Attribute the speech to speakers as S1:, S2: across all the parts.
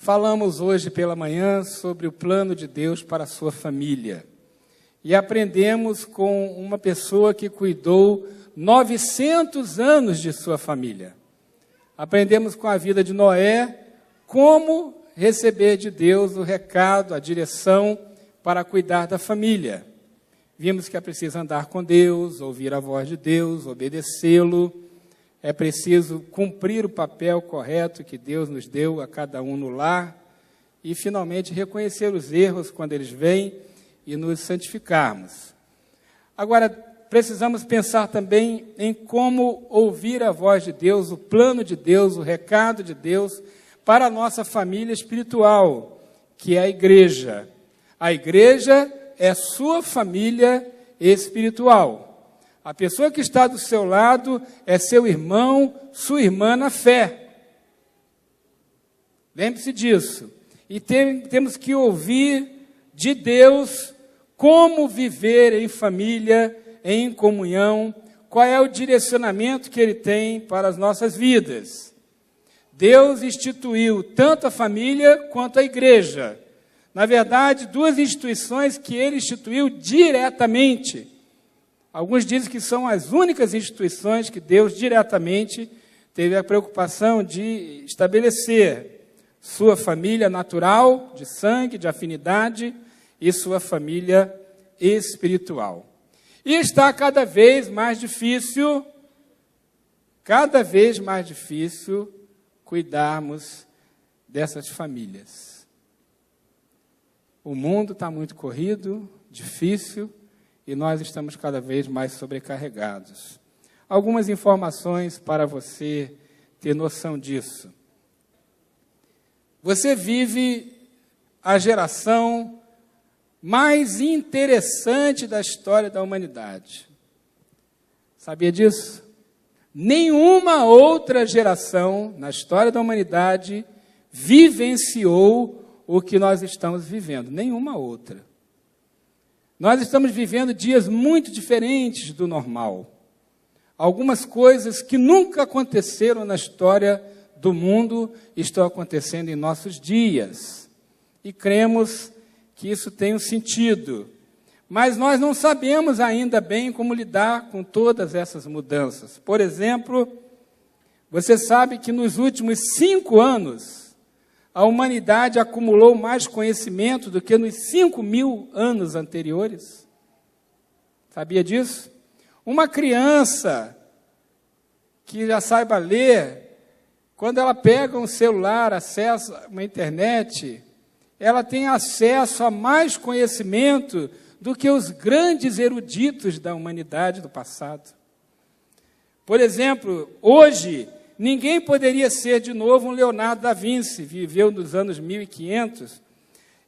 S1: Falamos hoje pela manhã sobre o plano de Deus para a sua família. E aprendemos com uma pessoa que cuidou 900 anos de sua família. Aprendemos com a vida de Noé como receber de Deus o recado, a direção para cuidar da família. Vimos que é preciso andar com Deus, ouvir a voz de Deus, obedecê-lo. É preciso cumprir o papel correto que Deus nos deu a cada um no lar e, finalmente, reconhecer os erros quando eles vêm e nos santificarmos. Agora, precisamos pensar também em como ouvir a voz de Deus, o plano de Deus, o recado de Deus para a nossa família espiritual, que é a igreja. A igreja é sua família espiritual. A pessoa que está do seu lado é seu irmão, sua irmã na fé. Lembre-se disso. E temos que ouvir de Deus como viver em família, em comunhão, qual é o direcionamento que Ele tem para as nossas vidas. Deus instituiu tanto a família quanto a igreja. Na verdade, duas instituições que Ele instituiu diretamente. Alguns dizem que são as únicas instituições que Deus diretamente teve a preocupação de estabelecer. Sua família natural, de sangue, de afinidade, e sua família espiritual. E está cada vez mais difícil cuidarmos dessas famílias. O mundo está muito corrido, difícil, e nós estamos cada vez mais sobrecarregados. Algumas informações para você ter noção disso. Você vive a geração mais interessante da história da humanidade. Sabia disso? Nenhuma outra geração na história da humanidade vivenciou o que nós estamos vivendo. Nenhuma outra. Nós estamos vivendo dias muito diferentes do normal. Algumas coisas que nunca aconteceram na história do mundo estão acontecendo em nossos dias. E cremos que isso tem um sentido. Mas nós não sabemos ainda bem como lidar com todas essas mudanças. Por exemplo, você sabe que nos últimos 5 anos, a humanidade acumulou mais conhecimento do que nos 5.000 anos anteriores. Sabia disso? Uma criança que já saiba ler, quando ela pega um celular, acessa uma internet, ela tem acesso a mais conhecimento do que os grandes eruditos da humanidade do passado. Por exemplo, hoje, ninguém poderia ser de novo um Leonardo da Vinci, viveu nos anos 1500.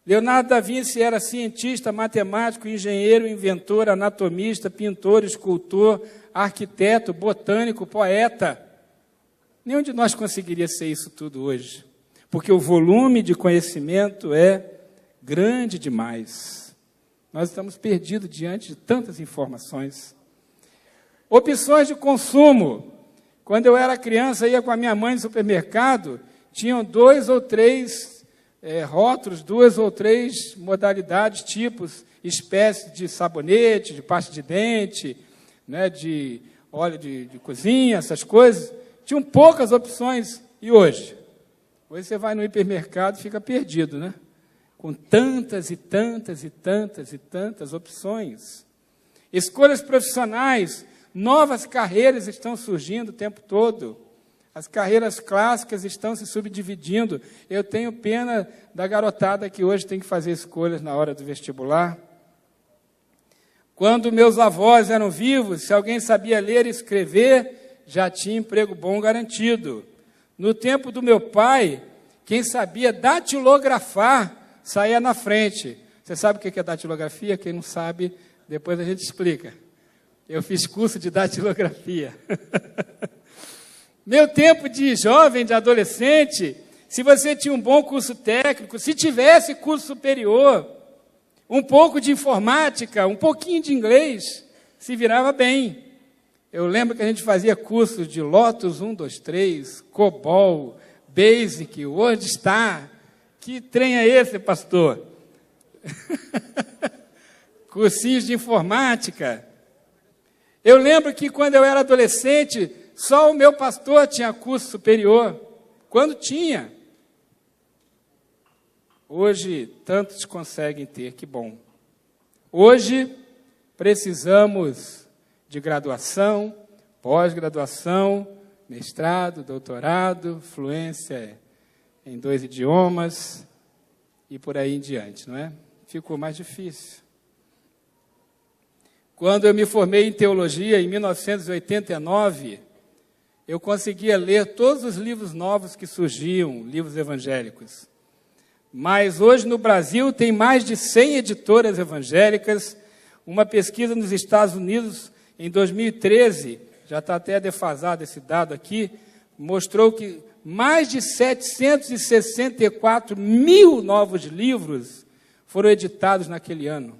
S1: Leonardo da Vinci era cientista, matemático, engenheiro, inventor, anatomista, pintor, escultor, arquiteto, botânico, poeta. Nenhum de nós conseguiria ser isso tudo hoje, porque o volume de conhecimento é grande demais. Nós estamos perdidos diante de tantas informações. Opções de consumo. Quando eu era criança, ia com a minha mãe no supermercado, tinham 2 ou 3 rótulos, 2 ou 3 modalidades, tipos, espécies de sabonete, de pasta de dente, né, de óleo de cozinha, essas coisas. Tinham poucas opções. E hoje? Hoje você vai no hipermercado e fica perdido, né? Com tantas e tantas e tantas e tantas opções. Escolhas profissionais, novas carreiras estão surgindo o tempo todo. As carreiras clássicas estão se subdividindo. Eu tenho pena da garotada que hoje tem que fazer escolhas na hora do vestibular. Quando meus avós eram vivos, se alguém sabia ler e escrever, já tinha emprego bom garantido. No tempo do meu pai, quem sabia datilografar saía na frente. Você sabe o que é datilografia? Quem não sabe, depois a gente explica. Eu fiz curso de datilografia. Meu tempo de jovem, de adolescente, se você tinha um bom curso técnico, se tivesse curso superior, um pouco de informática, um pouquinho de inglês, se virava bem. Eu lembro que a gente fazia cursos de Lotus 1, 2, 3, COBOL, Basic, WordStar, Que trem é esse, pastor? Cursinhos de informática. Eu lembro que quando eu era adolescente, só o meu pastor tinha curso superior. Quando tinha. Hoje, tantos conseguem ter, que bom. Hoje, precisamos de graduação, pós-graduação, mestrado, doutorado, fluência em 2 idiomas e por aí em diante, não é? Ficou mais difícil. Quando eu me formei em teologia, em 1989, eu conseguia ler todos os livros novos que surgiam, livros evangélicos. Mas hoje no Brasil tem mais de 100 editoras evangélicas. Uma pesquisa nos Estados Unidos, em 2013, já está até defasado esse dado aqui, mostrou que mais de 764 mil novos livros foram editados naquele ano.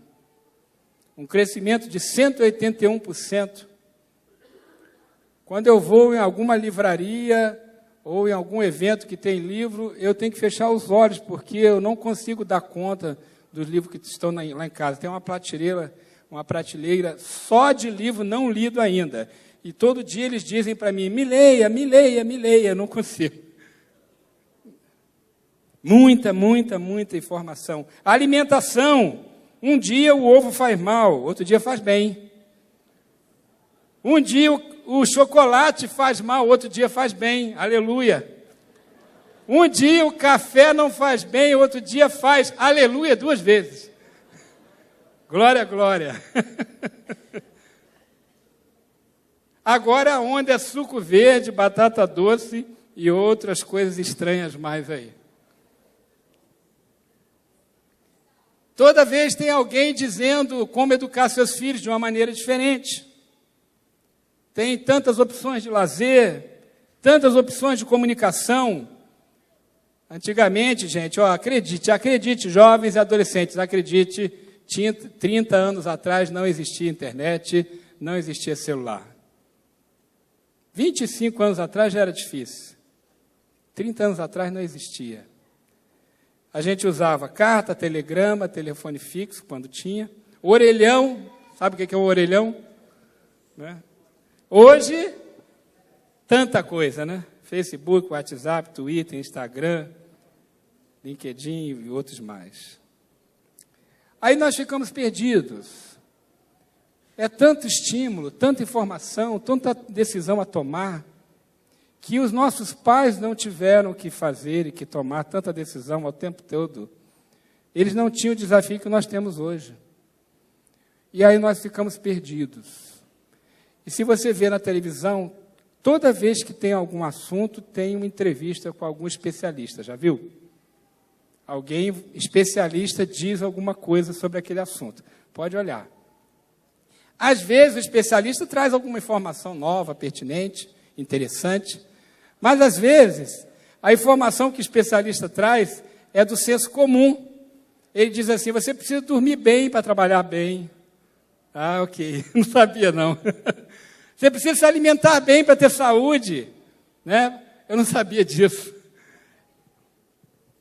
S1: Um crescimento de 181%. Quando eu vou em alguma livraria ou em algum evento que tem livro, eu tenho que fechar os olhos, porque eu não consigo dar conta dos livros que estão lá em casa. Tem uma prateleira só de livro não lido ainda. E todo dia eles dizem para mim, me leia, me leia, me leia. Eu não consigo. Muita informação. Alimentação. Um dia o ovo faz mal, outro dia faz bem. Um dia o chocolate faz mal, outro dia faz bem. Aleluia. Um dia o café não faz bem, outro dia faz. Aleluia, 2 vezes. Glória, glória. Agora a onda é suco verde, batata doce e outras coisas estranhas mais aí. Toda vez tem alguém dizendo como educar seus filhos de uma maneira diferente. Tem tantas opções de lazer, tantas opções de comunicação. Antigamente, gente, acredite, jovens e adolescentes, acredite, 30 anos atrás não existia internet, não existia celular. 25 anos atrás já era difícil. 30 anos atrás não existia. A gente usava carta, telegrama, telefone fixo, quando tinha. Orelhão, sabe o que é um orelhão? Né? Hoje, tanta coisa, né? Facebook, WhatsApp, Twitter, Instagram, LinkedIn e outros mais. Aí nós ficamos perdidos. É tanto estímulo, tanta informação, tanta decisão a tomar, que os nossos pais não tiveram que fazer e que tomar tanta decisão ao tempo todo. Eles não tinham o desafio que nós temos hoje. E aí nós ficamos perdidos. E se você vê na televisão, toda vez que tem algum assunto, tem uma entrevista com algum especialista, já viu? Alguém especialista diz alguma coisa sobre aquele assunto. Pode olhar. Às vezes o especialista traz alguma informação nova, pertinente, interessante, mas às vezes a informação que o especialista traz é do senso comum. Ele diz assim, você precisa dormir bem para trabalhar bem. Ah, ok, não sabia não. Você precisa se alimentar bem para ter saúde, né? Eu não sabia disso.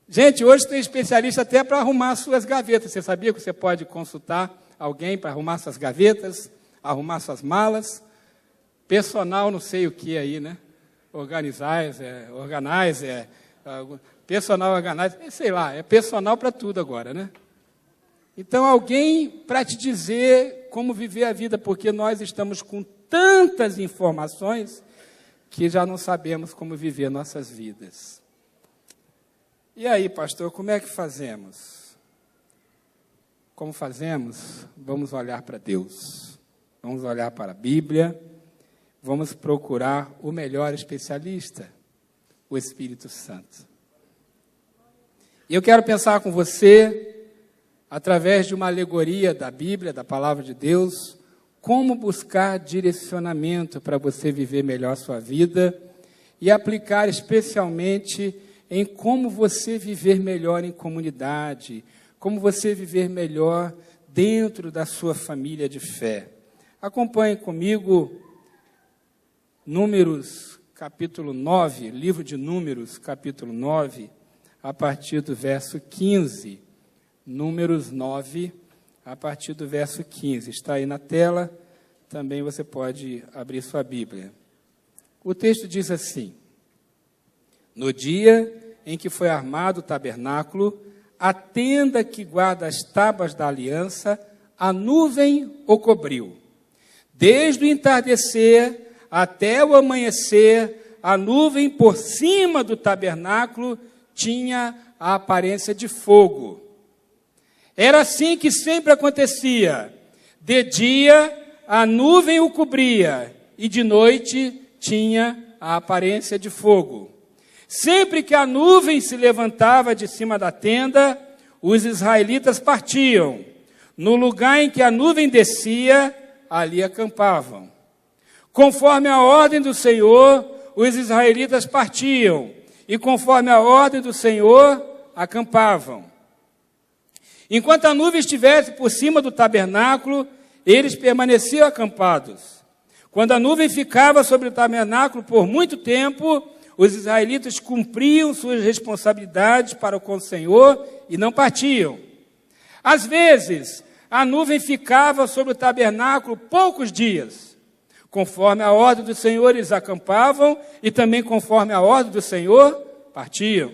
S1: Gente, hoje tem especialista até para arrumar suas gavetas. Você sabia que você pode consultar alguém para arrumar suas gavetas, arrumar suas malas? Personal não sei o que aí, né? Personal organizer, sei lá, é personal para tudo agora, né? Então, alguém para te dizer como viver a vida, porque nós estamos com tantas informações que já não sabemos como viver nossas vidas. E aí, pastor, como é que fazemos? Como fazemos? Vamos olhar para Deus. Vamos olhar para a Bíblia. Vamos procurar o melhor especialista, o Espírito Santo. E eu quero pensar com você, através de uma alegoria da Bíblia, da Palavra de Deus, como buscar direcionamento para você viver melhor a sua vida e aplicar especialmente em como você viver melhor em comunidade, como você viver melhor dentro da sua família de fé. Acompanhe comigo Números, capítulo 9, livro de Números, capítulo 9, a partir do verso 15. Números 9, a partir do verso 15. Está aí na tela, também você pode abrir sua Bíblia. O texto diz assim: no dia em que foi armado o tabernáculo, a tenda que guarda as tábuas da aliança, a nuvem o cobriu. Desde o entardecer até o amanhecer, a nuvem por cima do tabernáculo tinha a aparência de fogo. Era assim que sempre acontecia. De dia, a nuvem o cobria, e de noite tinha a aparência de fogo. Sempre que a nuvem se levantava de cima da tenda, os israelitas partiam. No lugar em que a nuvem descia, ali acampavam. Conforme a ordem do Senhor, os israelitas partiam, e conforme a ordem do Senhor, acampavam. Enquanto a nuvem estivesse por cima do tabernáculo, eles permaneciam acampados. Quando a nuvem ficava sobre o tabernáculo por muito tempo, os israelitas cumpriam suas responsabilidades para com o Senhor e não partiam. Às vezes, a nuvem ficava sobre o tabernáculo poucos dias. Conforme a ordem do Senhor, eles acampavam e também conforme a ordem do Senhor, partiam.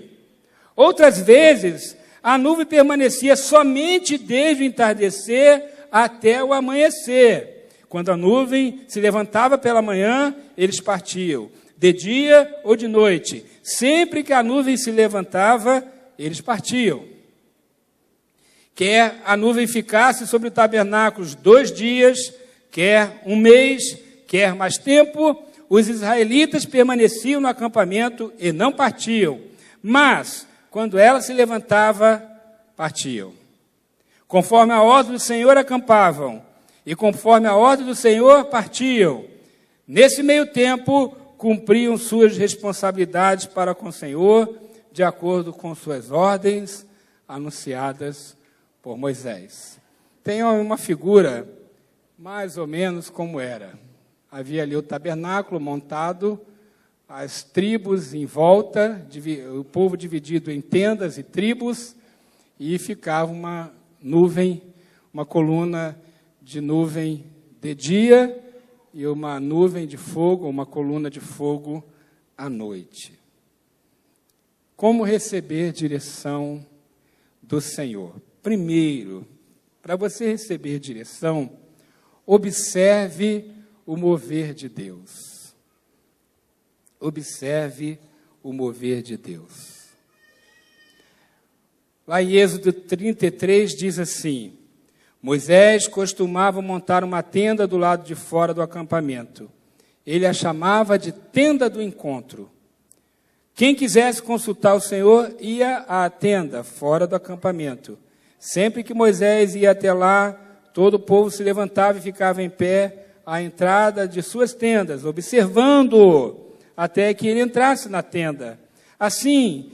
S1: Outras vezes, a nuvem permanecia somente desde o entardecer até o amanhecer. Quando a nuvem se levantava pela manhã, eles partiam. De dia ou de noite, sempre que a nuvem se levantava, eles partiam. Quer a nuvem ficasse sobre o tabernáculo 2 dias, quer um mês, quer mais tempo, os israelitas permaneciam no acampamento e não partiam. Mas, quando ela se levantava, partiam. Conforme a ordem do Senhor acampavam, e conforme a ordem do Senhor partiam. Nesse meio tempo, cumpriam suas responsabilidades para com o Senhor, de acordo com suas ordens anunciadas por Moisés. Tem uma figura mais ou menos como era. Havia ali o tabernáculo montado, as tribos em volta, o povo dividido em tendas e tribos, e ficava uma nuvem, uma coluna de nuvem de dia, e uma nuvem de fogo, uma coluna de fogo à noite. Como receber direção do Senhor? Primeiro, para você receber direção, observe o mover de Deus. Observe o mover de Deus. Lá em Êxodo 33 diz assim: Moisés costumava montar uma tenda do lado de fora do acampamento. Ele a chamava de tenda do encontro. Quem quisesse consultar o Senhor ia à tenda fora do acampamento. Sempre que Moisés ia até lá, todo o povo se levantava e ficava em pé à entrada de suas tendas, observando-o até que ele entrasse na tenda. Assim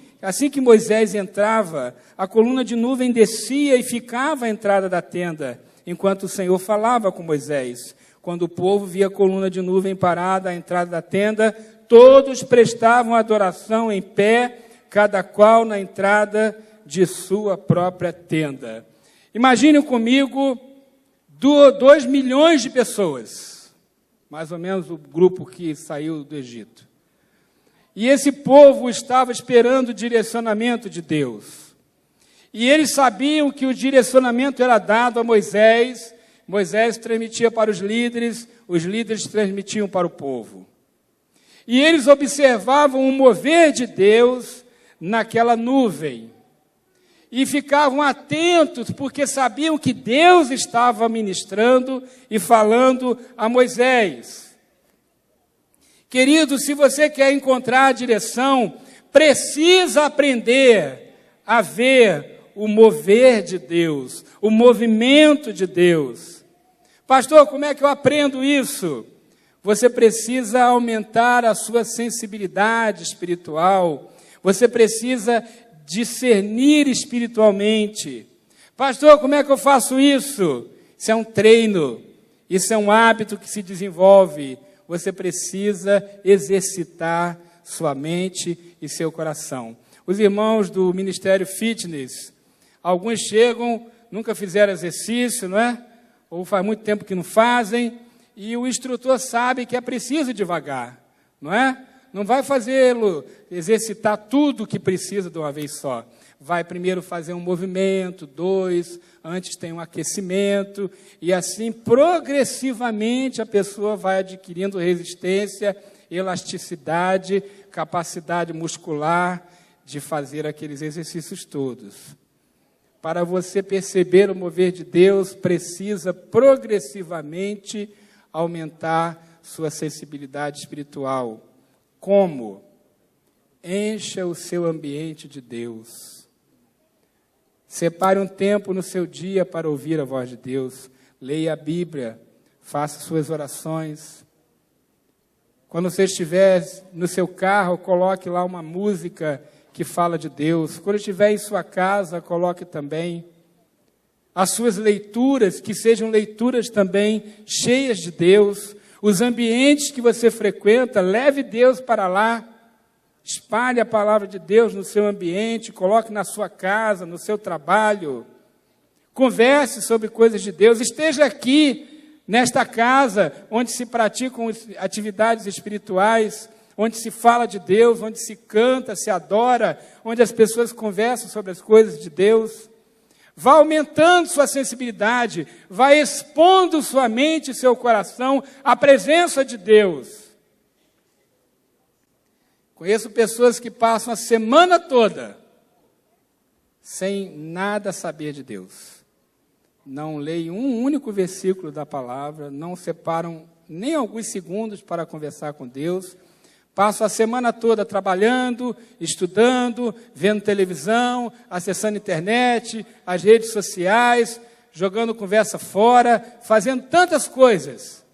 S1: que Moisés entrava, a coluna de nuvem descia e ficava à entrada da tenda, enquanto o Senhor falava com Moisés. Quando o povo via a coluna de nuvem parada à entrada da tenda, todos prestavam adoração em pé, cada qual na entrada de sua própria tenda. Imaginem comigo 2 milhões de pessoas, mais ou menos o grupo que saiu do Egito. E esse povo estava esperando o direcionamento de Deus. E eles sabiam que o direcionamento era dado a Moisés. Moisés transmitia para os líderes transmitiam para o povo. E eles observavam o mover de Deus naquela nuvem. E ficavam atentos, porque sabiam que Deus estava ministrando e falando a Moisés. Querido, se você quer encontrar a direção, precisa aprender a ver o mover de Deus, o movimento de Deus. Pastor, como é que eu aprendo isso? Você precisa aumentar a sua sensibilidade espiritual, você precisa discernir espiritualmente. Pastor, como é que eu faço isso? Isso é um treino, isso é um hábito que se desenvolve. Você precisa exercitar sua mente e seu coração. os irmãos do Ministério Fitness. Alguns chegam, nunca fizeram exercício, não é? Ou faz muito tempo que não fazem, e o instrutor sabe que é preciso devagar, não é? Não vai fazê-lo exercitar tudo o que precisa de uma vez só. Vai primeiro fazer um movimento, 2, antes tem um aquecimento, e assim, progressivamente, a pessoa vai adquirindo resistência, elasticidade, capacidade muscular de fazer aqueles exercícios todos. Para você perceber o mover de Deus, precisa progressivamente aumentar sua sensibilidade espiritual. Como? Encha o seu ambiente de Deus. Separe um tempo no seu dia para ouvir a voz de Deus. Leia a Bíblia, faça suas orações. Quando você estiver no seu carro, coloque lá uma música que fala de Deus. Quando estiver em sua casa, coloque também. As suas leituras, que sejam leituras também cheias de Deus. Os ambientes que você frequenta, leve Deus para lá. Espalhe a palavra de Deus no seu ambiente, coloque na sua casa, no seu trabalho. Converse sobre coisas de Deus. Esteja aqui, nesta casa, onde se praticam atividades espirituais, onde se fala de Deus, onde se canta, se adora, onde as pessoas conversam sobre as coisas de Deus. Vá aumentando sua sensibilidade, vá expondo sua mente e seu coração à presença de Deus. Conheço pessoas que passam a semana toda sem nada saber de Deus. Não leem um único versículo da palavra, não separam nem alguns segundos para conversar com Deus. Passam a semana toda trabalhando, estudando, vendo televisão, acessando internet, as redes sociais, jogando conversa fora, fazendo tantas coisas.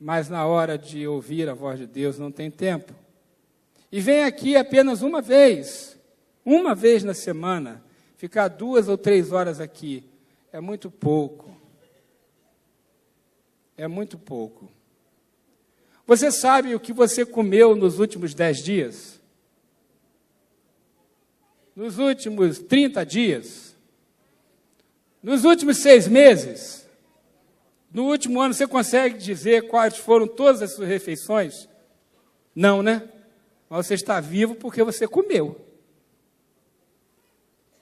S1: Mas na hora de ouvir a voz de Deus não tem tempo. E vem aqui apenas uma vez na semana, ficar 2 ou 3 horas aqui, é muito pouco. É muito pouco. Você sabe o que você comeu nos últimos 10 dias? Nos últimos 30 dias? Nos últimos 6 meses? No último ano, você consegue dizer quais foram todas as suas refeições? Não, né? Mas você está vivo porque você comeu.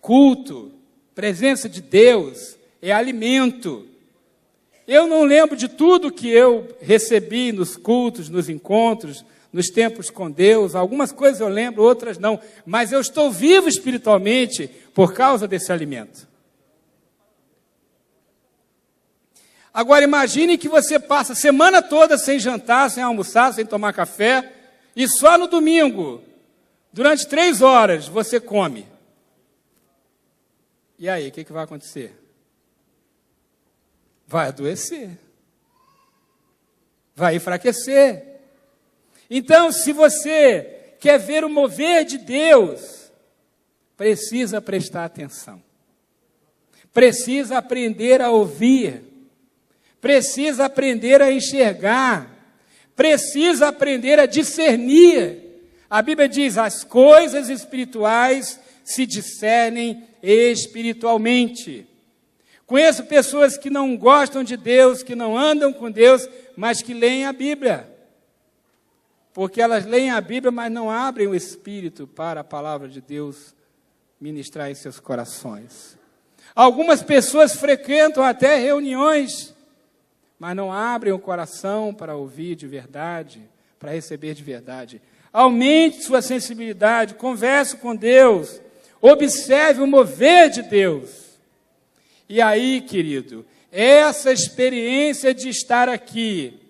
S1: Culto, presença de Deus, é alimento. Eu não lembro de tudo que eu recebi nos cultos, nos encontros, nos tempos com Deus. Algumas coisas eu lembro, outras não. Mas eu estou vivo espiritualmente por causa desse alimento. Agora imagine que você passa a semana toda sem jantar, sem almoçar, sem tomar café, e só no domingo, durante 3 horas, você come. E aí, o que vai acontecer? Vai adoecer. Vai enfraquecer. Então, se você quer ver o mover de Deus, precisa prestar atenção. Precisa aprender a ouvir. Precisa aprender a enxergar. Precisa aprender a discernir. A Bíblia diz, as coisas espirituais se discernem espiritualmente. Conheço pessoas que não gostam de Deus, que não andam com Deus, mas que leem a Bíblia. Porque elas leem a Bíblia, mas não abrem o Espírito para a palavra de Deus ministrar em seus corações. Algumas pessoas frequentam até reuniões, mas não abrem o coração para ouvir de verdade, para receber de verdade. Aumente sua sensibilidade, converse com Deus, observe o mover de Deus. E aí, querido, essa experiência de estar aqui,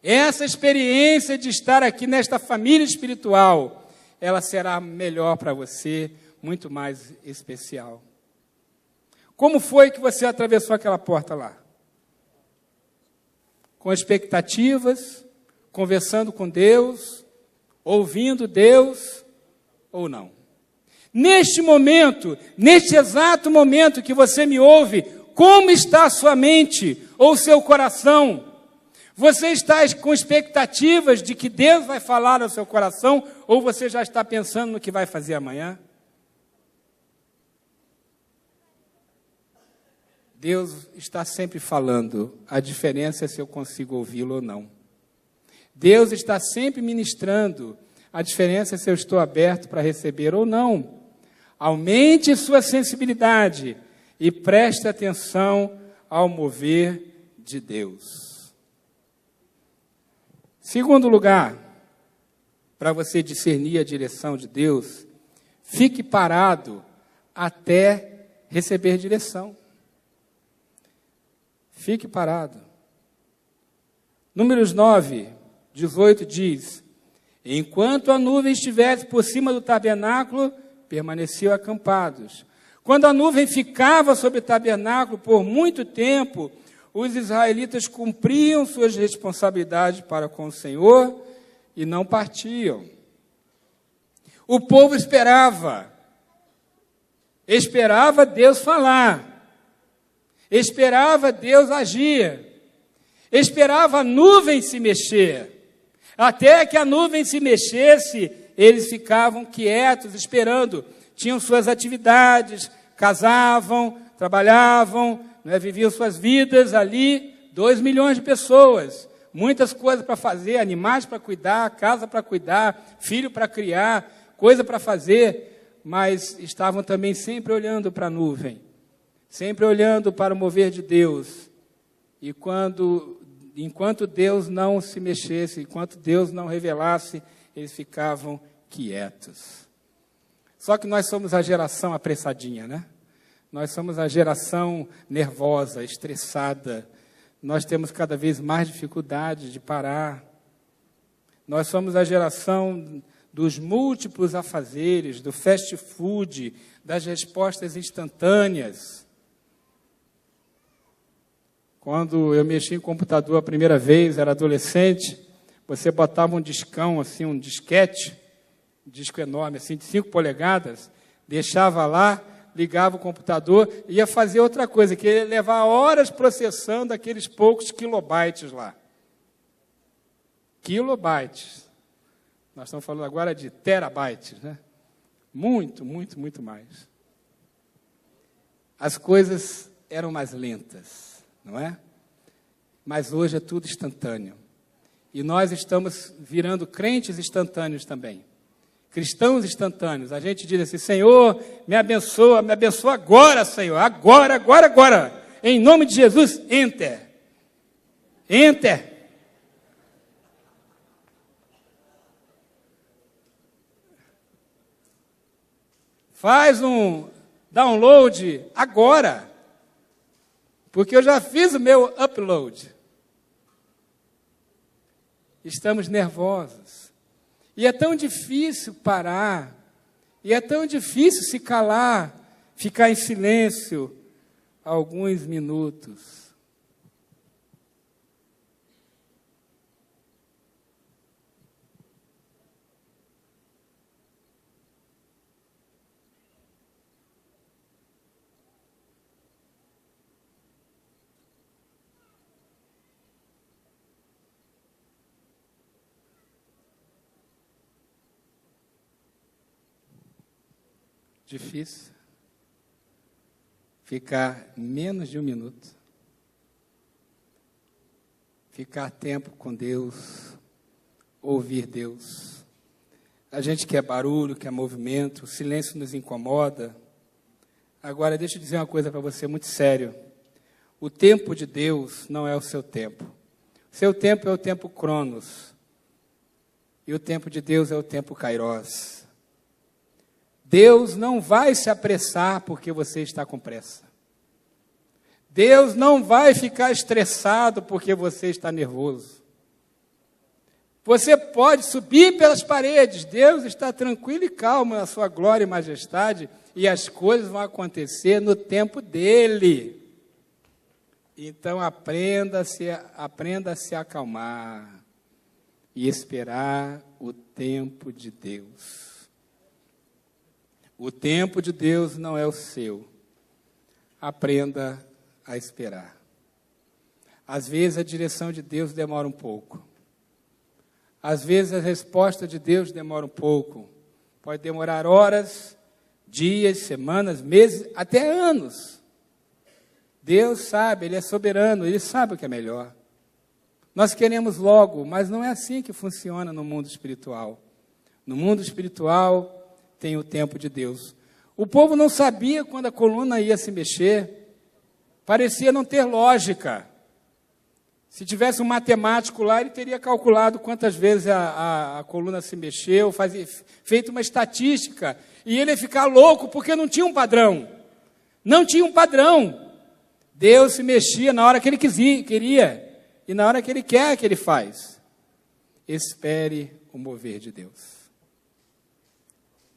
S1: essa experiência de estar aqui nesta família espiritual, ela será melhor para você, muito mais especial. Como foi que você atravessou aquela porta lá? Com expectativas, conversando com Deus, ouvindo Deus ou não? Neste momento, neste exato momento que você me ouve, como está a sua mente ou seu coração? Você está com expectativas de que Deus vai falar ao seu coração, ou você já está pensando no que vai fazer amanhã? Deus está sempre falando, a diferença é se eu consigo ouvi-lo ou não. Deus está sempre ministrando, a diferença é se eu estou aberto para receber ou não. Aumente sua sensibilidade e preste atenção ao mover de Deus. Segundo lugar, para você discernir a direção de Deus, fique parado até receber direção. Fique parado. Números 9, 18 diz: enquanto a nuvem estivesse por cima do tabernáculo, permaneciam acampados. Quando a nuvem ficava sobre o tabernáculo por muito tempo, os israelitas cumpriam suas responsabilidades para com o Senhor e não partiam. O povo esperava Deus falar, esperava Deus agir, esperava a nuvem se mexer. Até que a nuvem se mexesse, eles ficavam quietos, esperando. Tinham suas atividades, casavam, trabalhavam, viviam suas vidas ali. 2 milhões de pessoas, muitas coisas para fazer, animais para cuidar, casa para cuidar, filho para criar, coisa para fazer, mas estavam também sempre olhando para a nuvem, sempre olhando para o mover de Deus. E enquanto Deus não se mexesse, enquanto Deus não revelasse, eles ficavam quietos. Só que nós somos a geração apressadinha, né? Nós somos a geração nervosa, estressada. Nós temos cada vez mais dificuldade de parar. Nós somos a geração dos múltiplos afazeres, do fast food, das respostas instantâneas. Quando eu mexi em computador a primeira vez, era adolescente, você botava um discão, assim, um disquete, um disco enorme, assim, de 5 polegadas, deixava lá, ligava o computador, ia fazer outra coisa, que ia levar horas processando aqueles poucos kilobytes lá. Kilobytes. Nós estamos falando agora de terabytes, né? Muito, muito, muito mais. As coisas eram mais lentas, não é? Mas hoje é tudo instantâneo. E nós estamos virando crentes instantâneos também. Cristãos instantâneos. A gente diz assim: Senhor, me abençoa agora, Senhor. Agora, agora, agora. Em nome de Jesus, enter. Enter. Faz um download agora. Porque eu já fiz o meu upload. Estamos nervosos. E é tão difícil parar. E é tão difícil se calar, ficar em silêncio alguns minutos. Difícil ficar menos de 1 minuto, ficar tempo com Deus, ouvir Deus. A gente quer barulho, quer movimento, o silêncio nos incomoda. Agora, deixa eu dizer uma coisa para você muito sério. O tempo de Deus não é o seu tempo. O seu tempo é o tempo Cronos. E o tempo de Deus é o tempo Kairos. Deus não vai se apressar porque você está com pressa. Deus não vai ficar estressado porque você está nervoso. Você pode subir pelas paredes. Deus está tranquilo e calmo na sua glória e majestade, e as coisas vão acontecer no tempo dele. Então aprenda a se acalmar e esperar o tempo de Deus. O tempo de Deus não é o seu. Aprenda a esperar. Às vezes a direção de Deus demora um pouco. Às vezes a resposta de Deus demora um pouco. Pode demorar horas, dias, semanas, meses, até anos. Deus sabe, Ele é soberano, Ele sabe o que é melhor. Nós queremos logo, mas não é assim que funciona no mundo espiritual. No mundo espiritual tem o tempo de Deus. O povo não sabia quando a coluna ia se mexer. Parecia não ter lógica. Se tivesse um matemático lá, ele teria calculado quantas vezes a coluna se mexeu, feito uma estatística, e ele ia ficar louco porque não tinha um padrão. Não tinha um padrão. Deus se mexia na hora que Ele queria, e na hora que Ele quer que Ele faz. Espere o mover de Deus.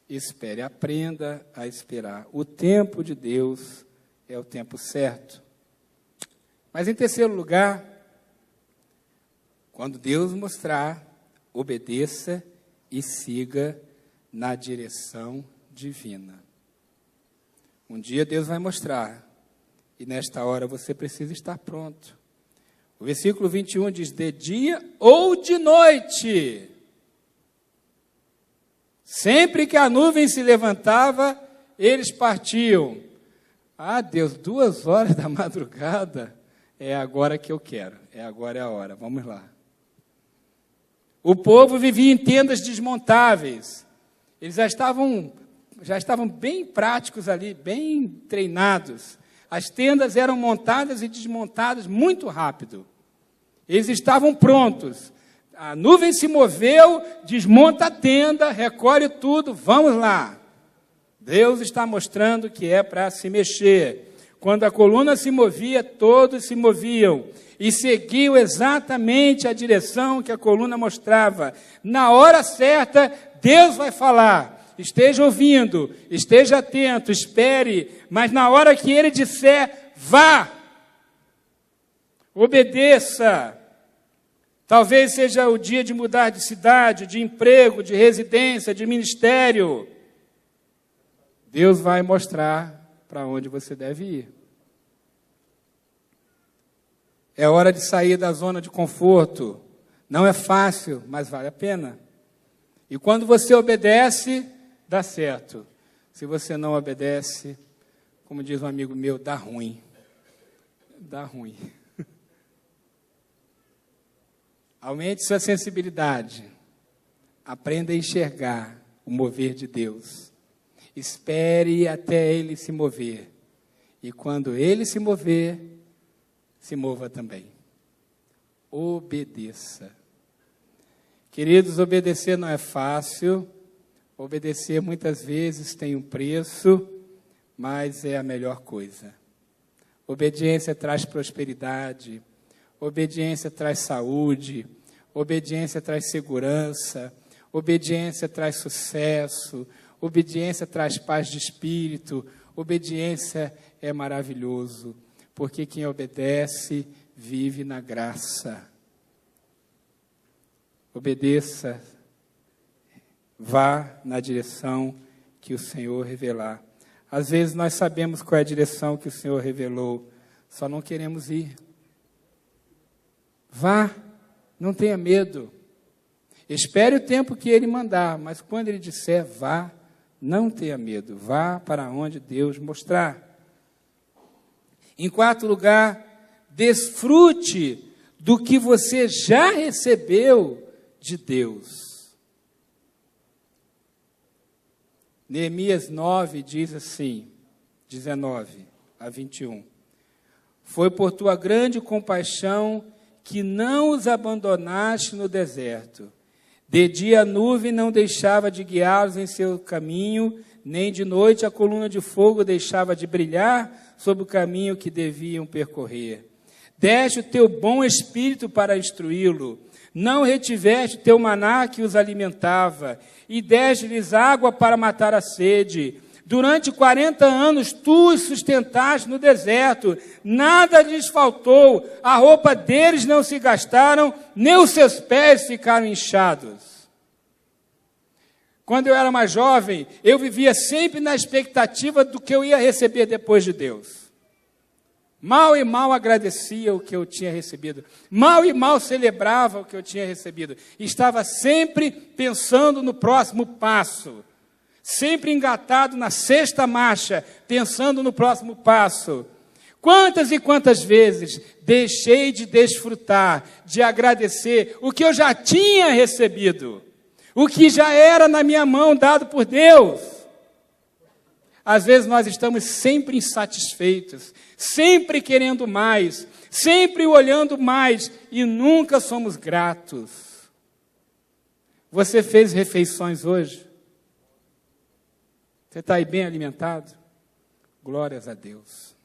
S1: Espere, aprenda a esperar. O tempo de Deus é o tempo certo. Mas em terceiro lugar, quando Deus mostrar, obedeça e siga na direção divina. Um dia Deus vai mostrar, e nesta hora você precisa estar pronto. O versículo 21 diz, de dia ou de noite, sempre que a nuvem se levantava, eles partiam. Ah, Deus, 2 horas da madrugada, é agora que eu quero, agora é a hora, vamos lá. O povo vivia em tendas desmontáveis. Eles já estavam bem práticos ali, bem treinados. As tendas eram montadas e desmontadas muito rápido. Eles estavam prontos. A nuvem se moveu, desmonta a tenda, recolhe tudo, vamos lá. Deus está mostrando que é para se mexer. Quando a coluna se movia, todos se moviam e seguiam exatamente a direção que a coluna mostrava. Na hora certa, Deus vai falar. Esteja ouvindo, esteja atento, espere, mas na hora que Ele disser, vá. Obedeça. Talvez seja o dia de mudar de cidade, de emprego, de residência, de ministério. Deus vai mostrar para onde você deve ir. É hora de sair da zona de conforto. Não é fácil, mas vale a pena. E quando você obedece, dá certo. Se você não obedece, como diz um amigo meu, dá ruim. Dá ruim. Aumente sua sensibilidade. Aprenda a enxergar o mover de Deus. Espere até Ele se mover. E quando Ele se mover, se mova também. Obedeça. Queridos, obedecer não é fácil. Obedecer muitas vezes tem um preço, mas é a melhor coisa. Obediência traz prosperidade. Obediência traz saúde. Obediência traz segurança. Obediência traz sucesso. Obediência traz paz de espírito. Obediência é maravilhoso, porque quem obedece vive na graça. Obedeça, vá na direção que o Senhor revelar. Às vezes nós sabemos qual é a direção que o Senhor revelou, só não queremos ir. Vá, não tenha medo. Espere o tempo que Ele mandar, mas quando Ele disser vá, não tenha medo. Vá para onde Deus mostrar. Em quarto lugar, desfrute do que você já recebeu de Deus. Neemias 9 diz assim, 19 a 21. Foi por tua grande compaixão que não os abandonaste no deserto. De dia a nuvem não deixava de guiá-los em seu caminho, nem de noite a coluna de fogo deixava de brilhar sobre o caminho que deviam percorrer. Deste o teu bom espírito para instruí-lo, não retiveste o teu maná que os alimentava, e deste-lhes água para matar a sede. Durante 40 anos tu os sustentaste no deserto, nada lhes faltou, a roupa deles não se gastaram, nem os seus pés ficaram inchados. Quando eu era mais jovem, eu vivia sempre na expectativa do que eu ia receber depois de Deus. Mal e mal agradecia o que eu tinha recebido. Mal e mal celebrava o que eu tinha recebido. Estava sempre pensando no próximo passo. Sempre engatado na sexta marcha, pensando no próximo passo. Quantas e quantas vezes deixei de desfrutar, de agradecer o que eu já tinha recebido, o que já era na minha mão, dado por Deus. Às vezes nós estamos sempre insatisfeitos, sempre querendo mais, sempre olhando mais e nunca somos gratos. Você fez refeições hoje? Você está aí bem alimentado? Glórias a Deus.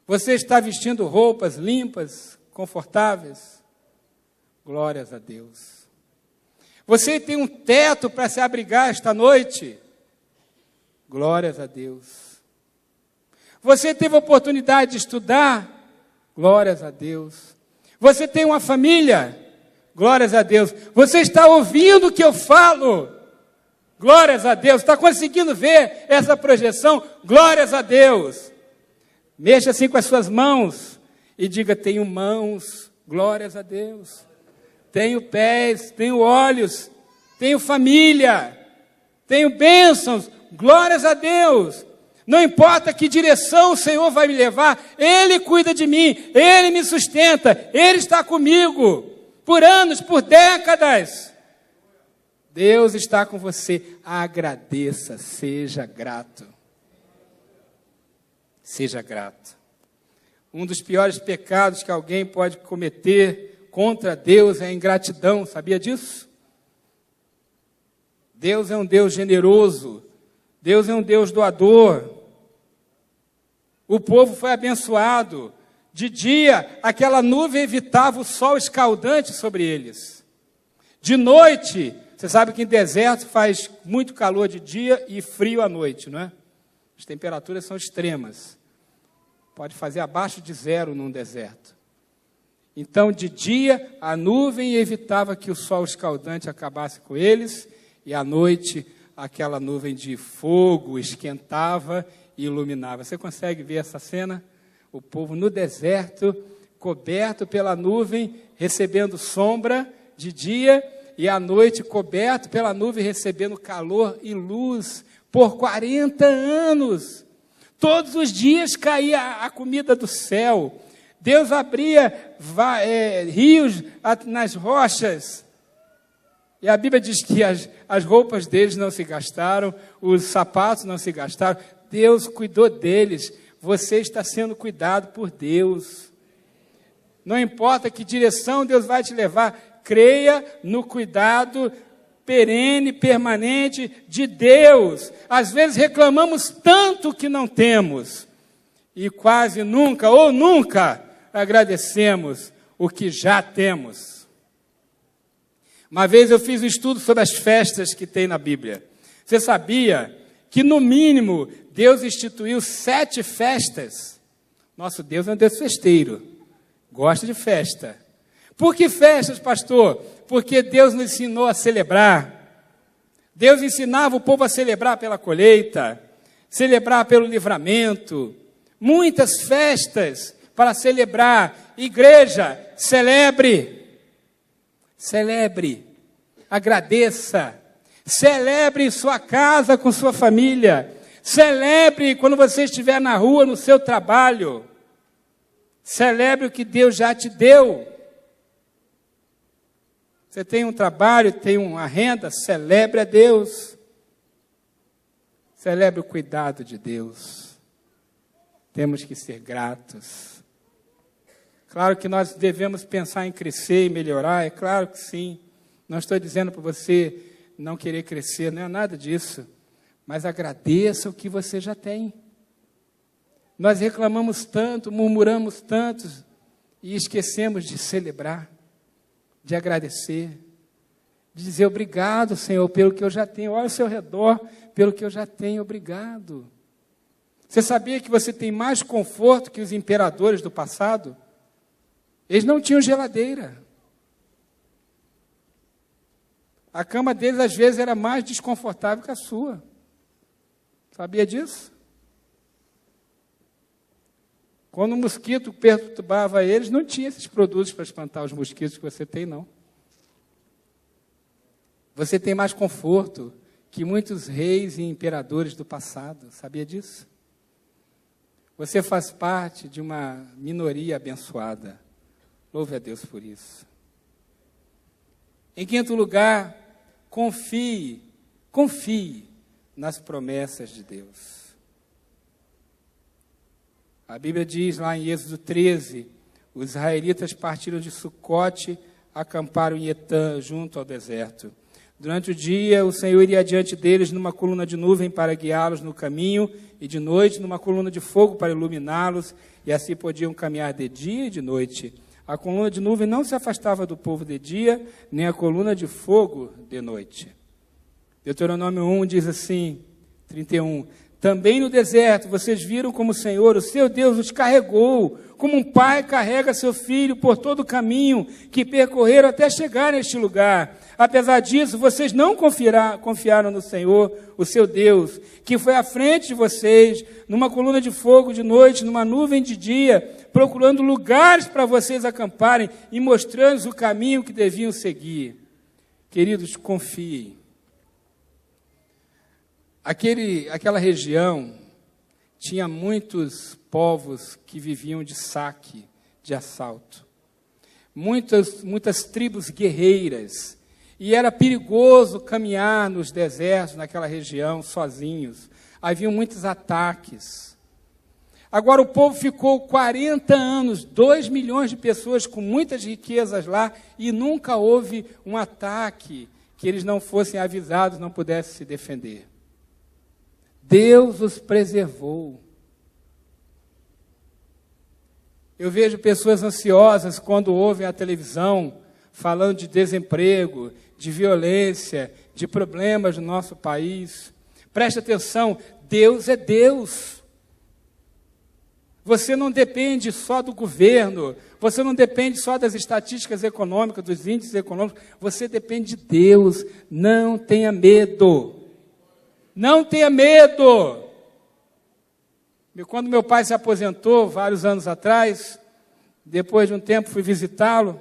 S1: Você está vestindo roupas limpas, confortáveis? Glórias a Deus. Você tem um teto para se abrigar esta noite? Glórias a Deus. Você teve a oportunidade de estudar? Glórias a Deus. Você tem uma família? Glórias a Deus. Você está ouvindo o que eu falo? Glórias a Deus. Está conseguindo ver essa projeção? Glórias a Deus. Mexa assim com as suas mãos e diga: tenho mãos, glórias a Deus. Tenho pés, tenho olhos, tenho família, tenho bênçãos, glórias a Deus. Não importa que direção o Senhor vai me levar, Ele cuida de mim, Ele me sustenta, Ele está comigo, por anos, por décadas. Deus está com você, agradeça, seja grato. Seja grato. Um dos piores pecados que alguém pode cometer contra Deus é a ingratidão, sabia disso? Deus é um Deus generoso, Deus é um Deus doador. O povo foi abençoado. De dia, aquela nuvem evitava o sol escaldante sobre eles. De noite, você sabe que em deserto faz muito calor de dia e frio à noite, não é? As temperaturas são extremas. Pode fazer abaixo de 0 num deserto. Então, de dia, a nuvem evitava que o sol escaldante acabasse com eles, e à noite, aquela nuvem de fogo esquentava e iluminava. Você consegue ver essa cena? O povo no deserto, coberto pela nuvem, recebendo sombra de dia, e à noite, coberto pela nuvem, recebendo calor e luz, por 40 anos. Todos os dias caía a comida do céu. Deus abria rios nas rochas. E a Bíblia diz que as roupas deles não se gastaram, os sapatos não se gastaram. Deus cuidou deles. Você está sendo cuidado por Deus. Não importa que direção Deus vai te levar, creia no cuidado perene, permanente de Deus. Às vezes reclamamos tanto que não temos e quase nunca ou nunca agradecemos o que já temos. Uma vez eu fiz um estudo sobre as festas que tem na Bíblia. Você sabia que no mínimo Deus instituiu 7 festas? Nosso Deus é um Deus festeiro, gosta de festa. Por que festas, pastor? Porque Deus nos ensinou a celebrar. Deus ensinava o povo a celebrar pela colheita, celebrar pelo livramento. Muitas festas para celebrar. Igreja, celebre. Celebre. Agradeça. Celebre em sua casa com sua família. Celebre quando você estiver na rua, no seu trabalho. Celebre o que Deus já te deu. Você tem um trabalho, tem uma renda, celebre a Deus. Celebre o cuidado de Deus. Temos que ser gratos. Claro que nós devemos pensar em crescer e melhorar, é claro que sim. Não estou dizendo para você não querer crescer, não é nada disso. Mas agradeça o que você já tem. Nós reclamamos tanto, murmuramos tanto e esquecemos de celebrar, de agradecer, de dizer obrigado, Senhor, pelo que eu já tenho. Olha ao seu redor, pelo que eu já tenho, obrigado. Você sabia que você tem mais conforto que os imperadores do passado? Eles não tinham geladeira. A cama deles, às vezes, era mais desconfortável que a sua. Sabia disso? Quando o mosquito perturbava eles, não tinha esses produtos para espantar os mosquitos que você tem, não. Você tem mais conforto que muitos reis e imperadores do passado. Sabia disso? Você faz parte de uma minoria abençoada. Louve a Deus por isso. Em quinto lugar, confie nas promessas de Deus. A Bíblia diz lá em Êxodo 13, os israelitas partiram de Sucote, acamparam em Etã, junto ao deserto. Durante o dia, o Senhor iria adiante deles numa coluna de nuvem para guiá-los no caminho, e de noite numa coluna de fogo para iluminá-los, e assim podiam caminhar de dia e de noite. A coluna de nuvem não se afastava do povo de dia, nem a coluna de fogo de noite. Deuteronômio 1 diz assim, 31, também no deserto vocês viram como o Senhor, o seu Deus, os carregou, como um pai carrega seu filho por todo o caminho que percorreram até chegar neste lugar. Apesar disso, vocês não confiaram no Senhor, o seu Deus, que foi à frente de vocês, numa coluna de fogo de noite, numa nuvem de dia, procurando lugares para vocês acamparem e mostrando-lhes o caminho que deviam seguir. Queridos, confiem. Aquela região tinha muitos povos que viviam de saque, de assalto. Muitas tribos guerreiras. E era perigoso caminhar nos desertos, naquela região, sozinhos. Haviam muitos ataques. Agora o povo ficou 40 anos, 2 milhões de pessoas com muitas riquezas lá, e nunca houve um ataque que eles não fossem avisados, não pudessem se defender. Deus os preservou. Eu vejo pessoas ansiosas quando ouvem a televisão falando de desemprego, de violência, de problemas no nosso país. Preste atenção, Deus é Deus. Você não depende só do governo, você não depende só das estatísticas econômicas, dos índices econômicos, você depende de Deus. Não tenha medo. Não tenha medo. Quando meu pai se aposentou, vários anos atrás, depois de um tempo fui visitá-lo,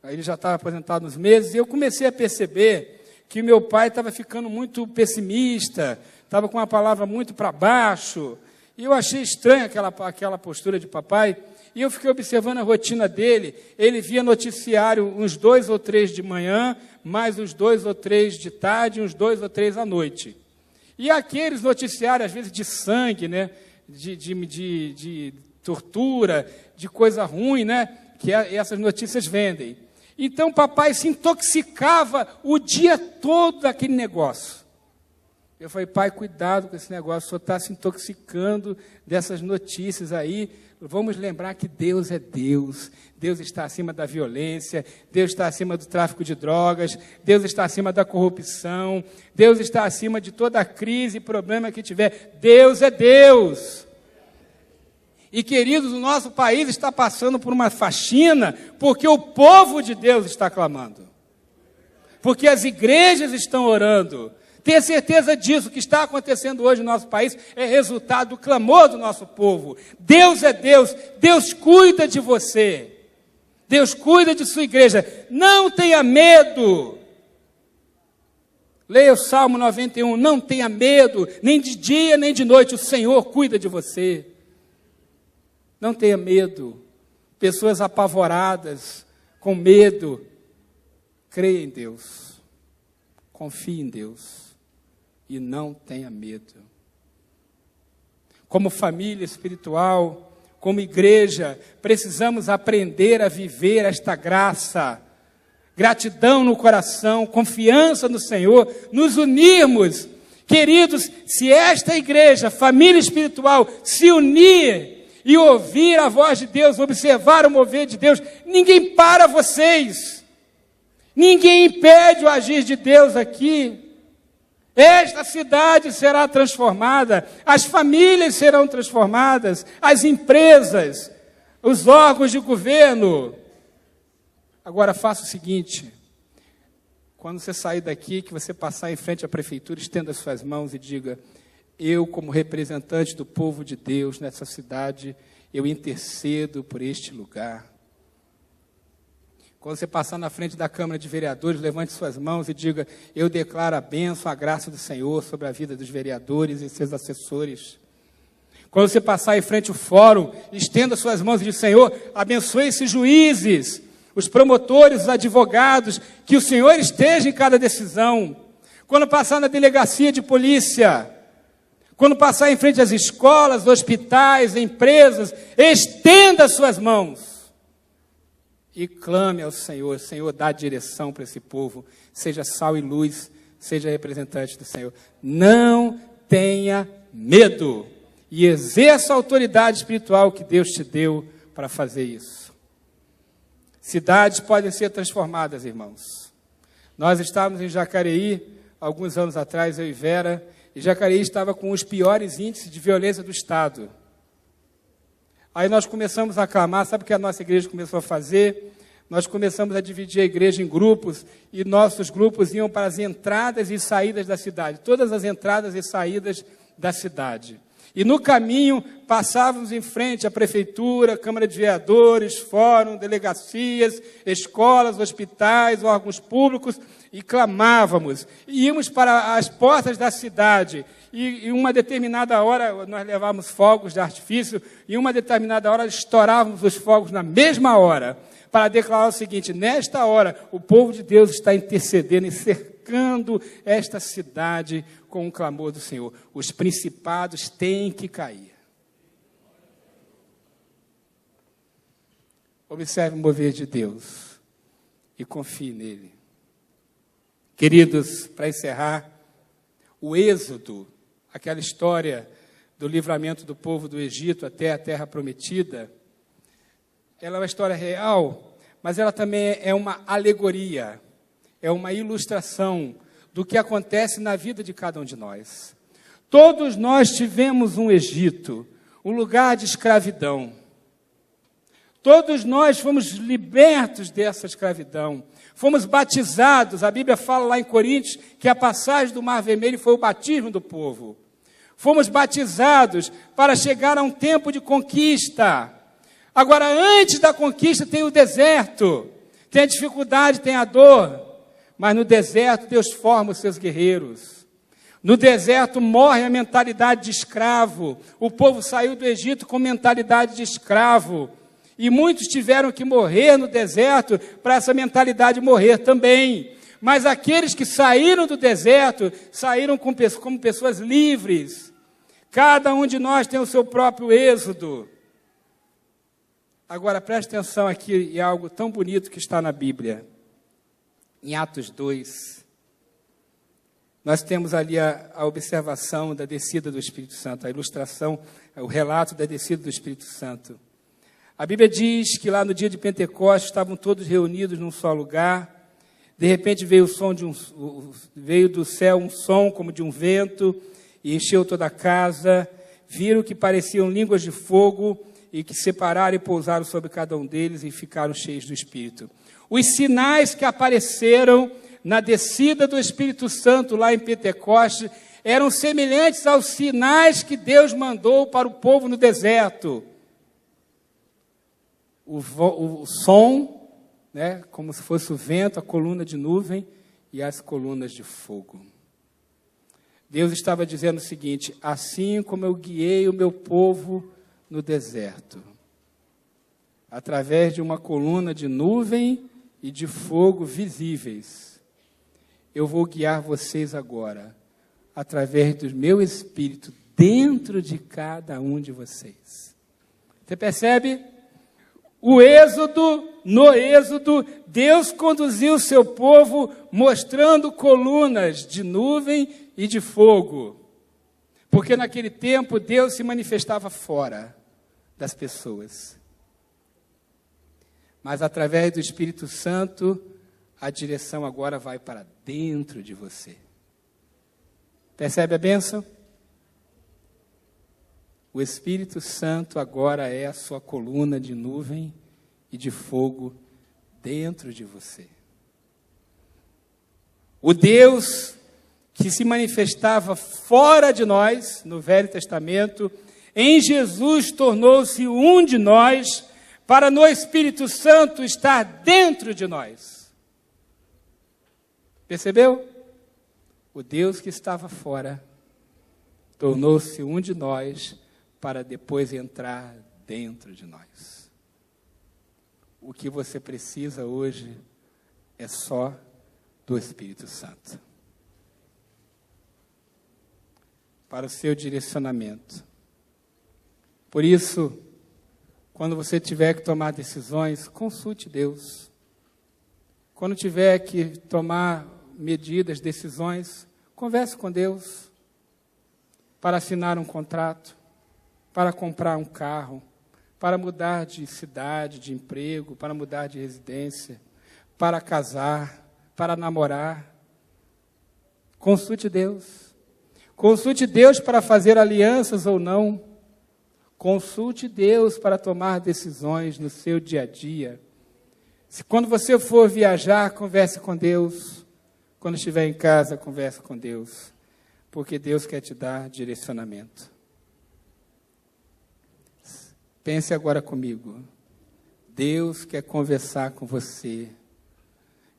S1: ele já estava aposentado uns meses, e eu comecei a perceber que meu pai estava ficando muito pessimista, estava com uma palavra muito para baixo, e eu achei estranha aquela postura de papai, e eu fiquei observando a rotina dele. Ele via noticiário uns 2 ou 3 de manhã, mais uns 2 ou 3 de tarde, uns 2 ou 3 à noite. E aqueles noticiários, às vezes, de sangue, né? De tortura, de coisa ruim, né? Que essas notícias vendem. Então, papai se intoxicava o dia todo daquele negócio. Eu falei, pai, cuidado com esse negócio, o senhor está se intoxicando dessas notícias aí. Vamos lembrar que Deus é Deus. Deus está acima da violência, Deus está acima do tráfico de drogas, Deus está acima da corrupção, Deus está acima de toda a crise e problema que tiver. Deus é Deus. E, queridos, o nosso país está passando por uma faxina porque o povo de Deus está clamando. Porque as igrejas estão orando. Tenha certeza disso. O que está acontecendo hoje no nosso país é resultado do clamor do nosso povo. Deus é Deus. Deus cuida de você. Deus cuida de sua igreja. Não tenha medo. Leia o Salmo 91. Não tenha medo, nem de dia, nem de noite. O Senhor cuida de você. Não tenha medo. Pessoas apavoradas, com medo. Creia em Deus. Confie em Deus. E não tenha medo. Como família espiritual, como igreja, precisamos aprender a viver esta graça. Gratidão no coração, confiança no Senhor, nos unirmos. Queridos, se esta igreja, família espiritual, se unir e ouvir a voz de Deus, observar o mover de Deus, ninguém para vocês. Ninguém impede o agir de Deus aqui. Esta cidade será transformada, as famílias serão transformadas, as empresas, os órgãos de governo. Agora faça o seguinte, quando você sair daqui, que você passar em frente à prefeitura, estenda as suas mãos e diga, eu como representante do povo de Deus nessa cidade, eu intercedo por este lugar. Quando você passar na frente da Câmara de Vereadores, levante suas mãos e diga: eu declaro a bênção, a graça do Senhor sobre a vida dos vereadores e seus assessores. Quando você passar em frente ao fórum, estenda suas mãos e diga: Senhor, abençoe esses juízes, os promotores, os advogados, que o Senhor esteja em cada decisão. Quando passar na delegacia de polícia, quando passar em frente às escolas, hospitais, empresas, estenda suas mãos e clame ao Senhor: Senhor, dá direção para esse povo, seja sal e luz, seja representante do Senhor. Não tenha medo e exerça a autoridade espiritual que Deus te deu para fazer isso. Cidades podem ser transformadas, irmãos. Nós estávamos em Jacareí, alguns anos atrás, eu e Vera, e Jacareí estava com os piores índices de violência do Estado. Aí nós começamos a clamar, sabe o que a nossa igreja começou a fazer? Nós começamos a dividir a igreja em grupos, e nossos grupos iam para as entradas e saídas da cidade, todas as entradas e saídas da cidade. E no caminho, passávamos em frente à prefeitura, Câmara de Vereadores, fórum, delegacias, escolas, hospitais, órgãos públicos, e clamávamos. E íamos para as portas da cidade, e em uma determinada hora, nós levávamos fogos de artifício, e em uma determinada hora estourávamos os fogos na mesma hora, para declarar o seguinte: nesta hora, o povo de Deus está intercedendo e cercando esta cidade com o clamor do Senhor. Os principados têm que cair. Observe o mover de Deus e confie nele. Queridos, para encerrar, o Êxodo, aquela história do livramento do povo do Egito até a terra prometida, ela é uma história real, mas ela também é uma alegoria, é uma ilustração do que acontece na vida de cada um de nós. Todos nós tivemos um Egito, um lugar de escravidão. Todos nós fomos libertos dessa escravidão. Fomos batizados. A Bíblia fala lá em Coríntios que a passagem do Mar Vermelho foi o batismo do povo. Fomos batizados para chegar a um tempo de conquista. Agora, antes da conquista tem o deserto, tem a dificuldade, tem a dor. Mas no deserto Deus forma os seus guerreiros. No deserto morre a mentalidade de escravo. O povo saiu do Egito com mentalidade de escravo. E muitos tiveram que morrer no deserto para essa mentalidade morrer também. Mas aqueles que saíram do deserto, saíram como pessoas livres. Cada um de nós tem o seu próprio êxodo. Agora, preste atenção aqui em algo tão bonito que está na Bíblia. Em Atos 2, nós temos ali a observação da descida do Espírito Santo, a ilustração, o relato da descida do Espírito Santo. A Bíblia diz que lá no dia de Pentecostes estavam todos reunidos num só lugar. De repente veio do céu um som como de um vento e encheu toda a casa. Viram que pareciam línguas de fogo e que separaram e pousaram sobre cada um deles e ficaram cheios do Espírito. Os sinais que apareceram na descida do Espírito Santo lá em Pentecostes eram semelhantes aos sinais que Deus mandou para o povo no deserto. O som, né, como se fosse o vento, a coluna de nuvem e as colunas de fogo. Deus estava dizendo o seguinte: assim como eu guiei o meu povo no deserto, através de uma coluna de nuvem e de fogo visíveis, eu vou guiar vocês agora, através do meu Espírito, dentro de cada um de vocês. Você percebe? No Êxodo, Deus conduziu o seu povo mostrando colunas de nuvem e de fogo. Porque naquele tempo Deus se manifestava fora das pessoas. Mas através do Espírito Santo, a direção agora vai para dentro de você. Percebe a bênção? O Espírito Santo agora é a sua coluna de nuvem e de fogo dentro de você. O Deus que se manifestava fora de nós, no Velho Testamento, em Jesus tornou-se um de nós, para no Espírito Santo estar dentro de nós. Percebeu? O Deus que estava fora tornou-se um de nós, para depois entrar dentro de nós. O que você precisa hoje é só do Espírito Santo para o seu direcionamento. Por isso, quando você tiver que tomar decisões, consulte Deus. Quando tiver que tomar medidas, decisões, converse com Deus para assinar um contrato, para comprar um carro, para mudar de cidade, de emprego, para mudar de residência, para casar, para namorar. Consulte Deus. Consulte Deus para fazer alianças ou não. Consulte Deus para tomar decisões no seu dia a dia. Quando você for viajar, converse com Deus. Quando estiver em casa, converse com Deus. Porque Deus quer te dar direcionamento. Pense agora comigo. Deus quer conversar com você.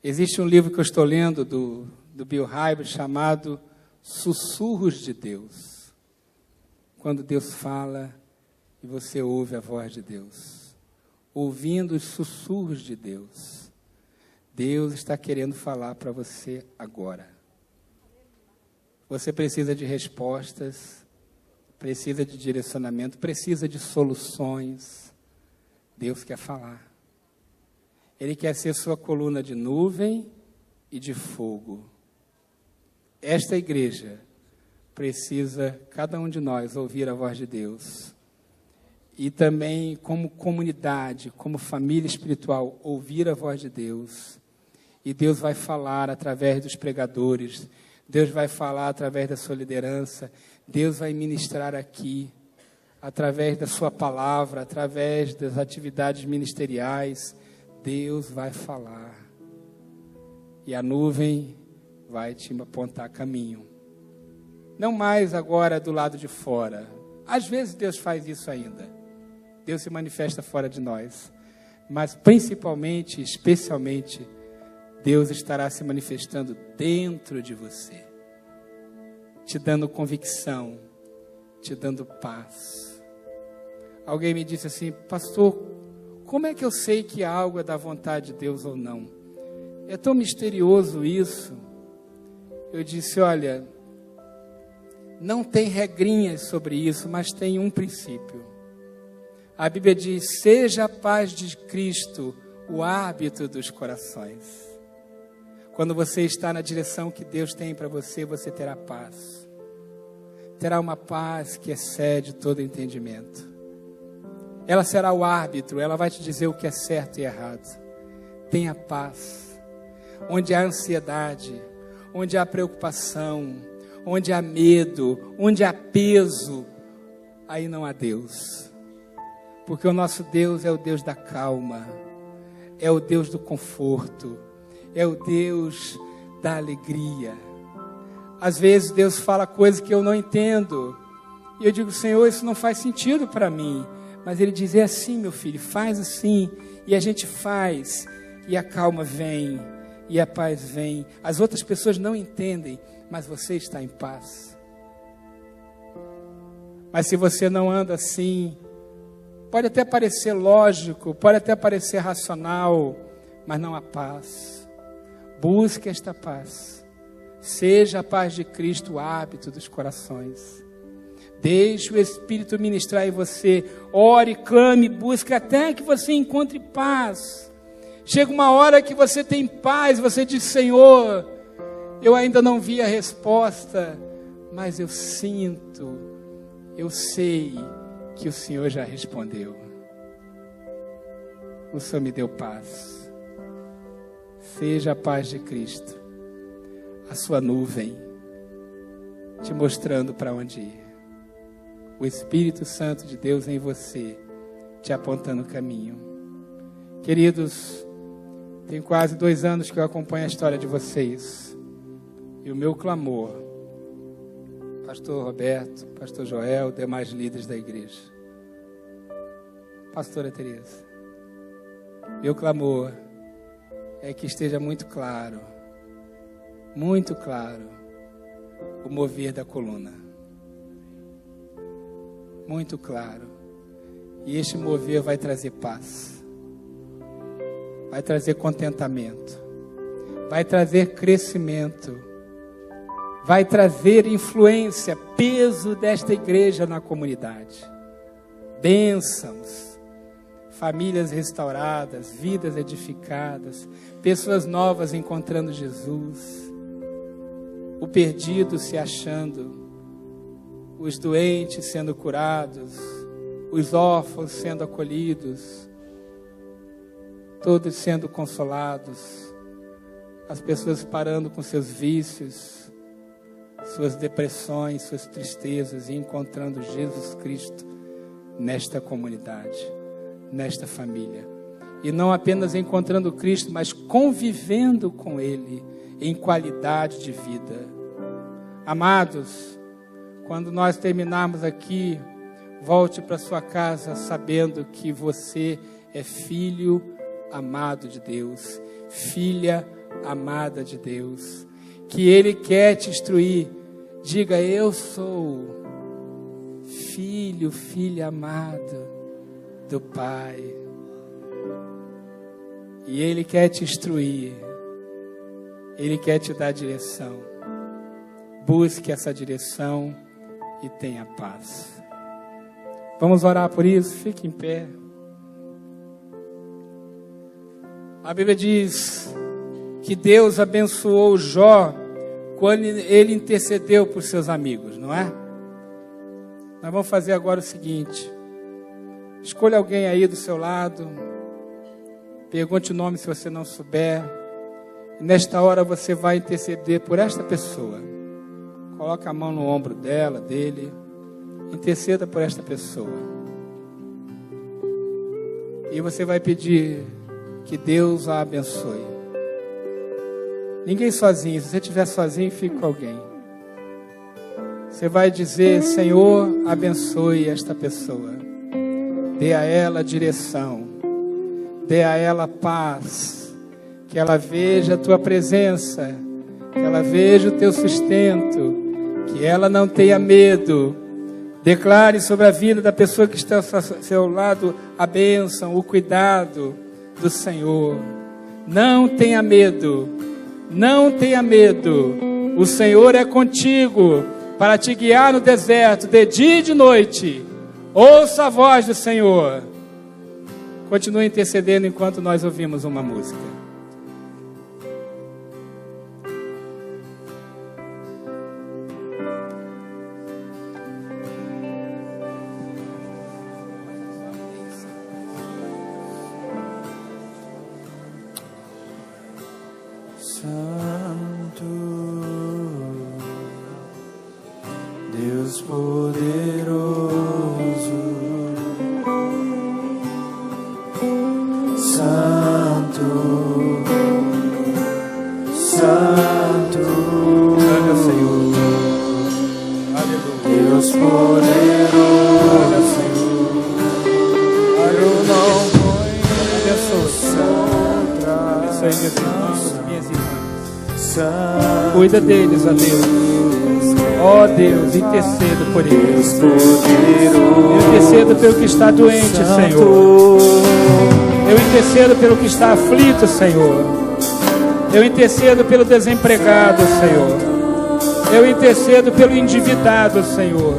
S1: Existe um livro que eu estou lendo do Bill Hybels chamado Sussurros de Deus. Quando Deus fala e você ouve a voz de Deus. Ouvindo os sussurros de Deus. Deus está querendo falar para você agora. Você precisa de respostas, precisa de direcionamento, precisa de soluções. Deus quer falar. Ele quer ser sua coluna de nuvem e de fogo. Esta igreja precisa, cada um de nós, ouvir a voz de Deus. E também, como comunidade, como família espiritual, ouvir a voz de Deus. E Deus vai falar através dos pregadores. Deus vai falar através da sua liderança. Deus vai ministrar aqui, através da sua palavra, através das atividades ministeriais. Deus vai falar. E a nuvem vai te apontar caminho. Não mais agora do lado de fora. Às vezes Deus faz isso ainda. Deus se manifesta fora de nós. Mas principalmente, especialmente, Deus estará se manifestando dentro de você. Te dando convicção, te dando paz. Alguém me disse assim: pastor, como é que eu sei que algo é da vontade de Deus ou não? É tão misterioso isso. Eu disse: olha, não tem regrinhas sobre isso, mas tem um princípio. A Bíblia diz: seja a paz de Cristo o árbitro dos corações. Quando você está na direção que Deus tem para você, você terá paz. Terá uma paz que excede todo entendimento. Ela será o árbitro, ela vai te dizer o que é certo e errado. Tenha paz. Onde há ansiedade, onde há preocupação, onde há medo, onde há peso, aí não há Deus. Porque o nosso Deus é o Deus da calma, é o Deus do conforto, é o Deus da alegria. Às vezes Deus fala coisas que eu não entendo. E eu digo: Senhor, isso não faz sentido para mim. Mas Ele diz: é assim, meu filho, faz assim. E a gente faz. E a calma vem. E a paz vem. As outras pessoas não entendem, mas você está em paz. Mas se você não anda assim, pode até parecer lógico, pode até parecer racional, mas não há paz. Busque esta paz. Seja a paz de Cristo o hábito dos corações. Deixe o Espírito ministrar em você. Ore, clame, busque até que você encontre paz. Chega uma hora que você tem paz, você diz: Senhor, eu ainda não vi a resposta, mas eu sinto, eu sei que o Senhor já respondeu. O Senhor me deu paz. Seja a paz de Cristo, a sua nuvem, te mostrando para onde ir. O Espírito Santo de Deus em você, te apontando o caminho. Queridos, tem quase 2 anos que eu acompanho a história de vocês. E o meu clamor pastor Roberto, pastor Joel, demais líderes da igreja. Pastora Tereza, meu clamor é que esteja muito claro o mover da coluna. Muito claro. E este mover vai trazer paz, vai trazer contentamento, vai trazer crescimento, vai trazer influência, peso desta igreja na comunidade. Bênçãos, famílias restauradas, vidas edificadas, pessoas novas encontrando Jesus, o perdido se achando, os doentes sendo curados, os órfãos sendo acolhidos, todos sendo consolados, as pessoas parando com seus vícios, suas depressões, suas tristezas e encontrando Jesus Cristo nesta comunidade, nesta família. E não apenas encontrando Cristo, mas convivendo com Ele em qualidade de vida. Amados, quando nós terminarmos aqui, volte para sua casa sabendo que você é filho amado de Deus, filha amada de Deus, que Ele quer te instruir. Diga: eu sou filho, filha amada do Pai. E Ele quer te instruir, Ele quer te dar direção. Busque essa direção e tenha paz. Vamos orar por isso? Fique em pé. A Bíblia diz que Deus abençoou Jó quando ele intercedeu por seus amigos, não é? Nós vamos fazer agora o seguinte: escolha alguém aí do seu lado, pergunte o nome se você não souber, e nesta hora você vai interceder por esta pessoa. Coloque a mão no ombro dela, dele, interceda por esta pessoa. E você vai pedir que Deus a abençoe. Ninguém sozinho. Se você estiver sozinho, fique com alguém. Você vai dizer: Senhor, abençoe esta pessoa. Dê a ela direção. Dê a ela paz. Que ela veja a tua presença. Que ela veja o teu sustento. Que ela não tenha medo. Declare sobre a vida da pessoa que está ao seu lado a bênção, o cuidado do Senhor. Não tenha medo. Não tenha medo. O Senhor é contigo para te guiar no deserto, de dia e de noite. Ouça a voz do Senhor. Continue intercedendo enquanto nós ouvimos uma música.
S2: Deus poderoso, Santo, Santo,
S1: Glória, Senhor. Aleluia.
S2: Deus poderoso,
S1: Glória, Senhor.
S2: eu não
S1: Abençoe meus irmãos, minhas irmãs.
S2: Santo,
S1: Cuida deles, ó Deus. Ó Deus, interceda por eles. Eu intercedo pelo que está doente, Senhor. Eu intercedo pelo que está aflito, Senhor. Eu intercedo pelo desempregado, Senhor. Eu intercedo pelo endividado, Senhor.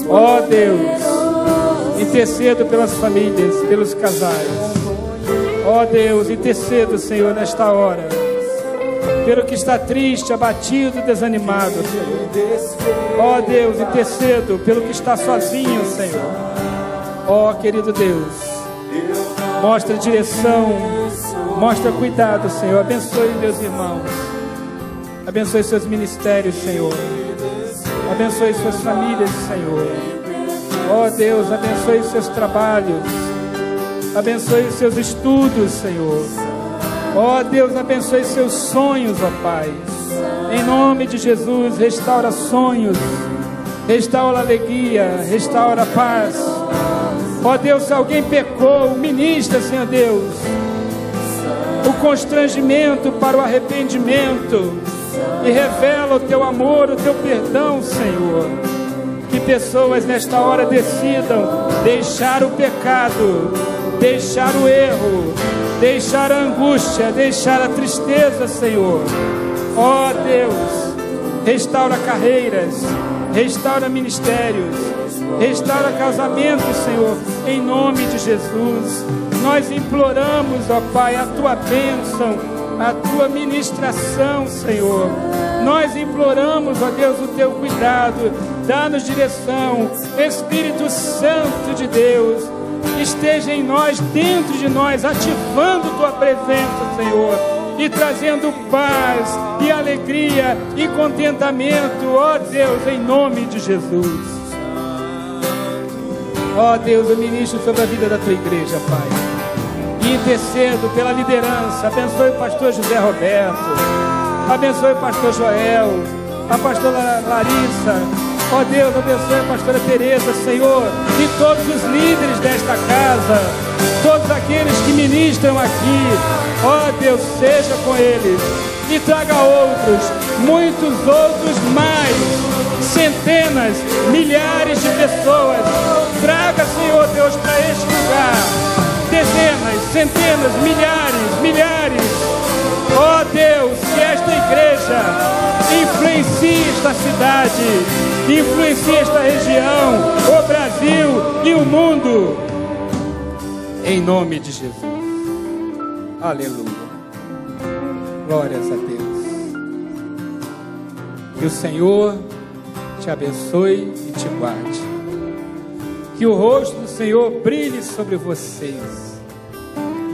S1: Ó Deus, intercedo pelas famílias, pelos casais. Ó Deus, intercedo, Senhor, nesta hora, pelo que está triste, abatido, desanimado, Senhor. Ó Deus, intercedo pelo que está sozinho, Senhor. Ó querido Deus, mostra direção, mostra cuidado, Senhor. Abençoe meus irmãos, abençoe seus ministérios, Senhor. Abençoe suas famílias, Senhor. Ó Deus, abençoe seus trabalhos, abençoe os seus estudos, Senhor. Ó Deus, abençoe seus sonhos, ó Pai. Em nome de Jesus, restaura sonhos, restaura alegria, restaura paz. Ó Deus, se alguém pecou, ministra, Senhor Deus, o constrangimento para o arrependimento e revela o teu amor, o teu perdão, Senhor. Que pessoas nesta hora decidam deixar o pecado, deixar o erro, deixar a angústia, deixar a tristeza, Senhor. Ó Deus, restaura carreiras, restaura ministérios, restaura casamentos, Senhor, em nome de Jesus. Nós imploramos, ó Pai, a tua bênção, a tua ministração, Senhor. Nós imploramos, ó Deus, o teu cuidado, dá-nos direção. Espírito Santo de Deus, esteja em nós, dentro de nós, ativando tua presença, Senhor, e trazendo paz e alegria e contentamento, ó Deus, em nome de Jesus. Ó Deus, eu ministro sobre a vida da tua igreja, Pai, e intercedo pela liderança. Abençoe o pastor José Roberto, abençoe o pastor Joel, a pastora Larissa. Ó Deus, abençoe a pastora Tereza, Senhor, e todos os líderes desta casa, todos aqueles que ministram aqui. Ó Deus, seja com eles e traga outros, muitos outros mais, centenas, milhares de pessoas. Traga, Senhor Deus, para este lugar dezenas, centenas, milhares. Ó Deus, que esta igreja influencie esta cidade, influencie esta região, o Brasil e o mundo, em nome de Jesus. Aleluia. Glórias a Deus. Que o Senhor te abençoe e te guarde. Que o rosto do Senhor brilhe sobre vocês,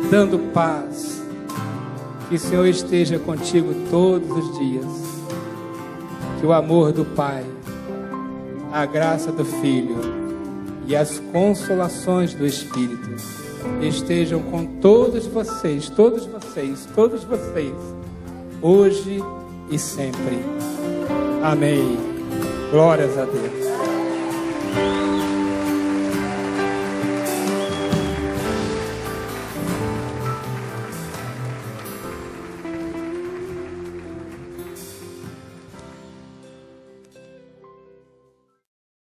S1: dando paz. Que o Senhor esteja contigo todos os dias. Que o amor do Pai, a graça do Filho e as consolações do Espírito estejam com todos vocês, hoje e sempre. Amém. Glórias a Deus.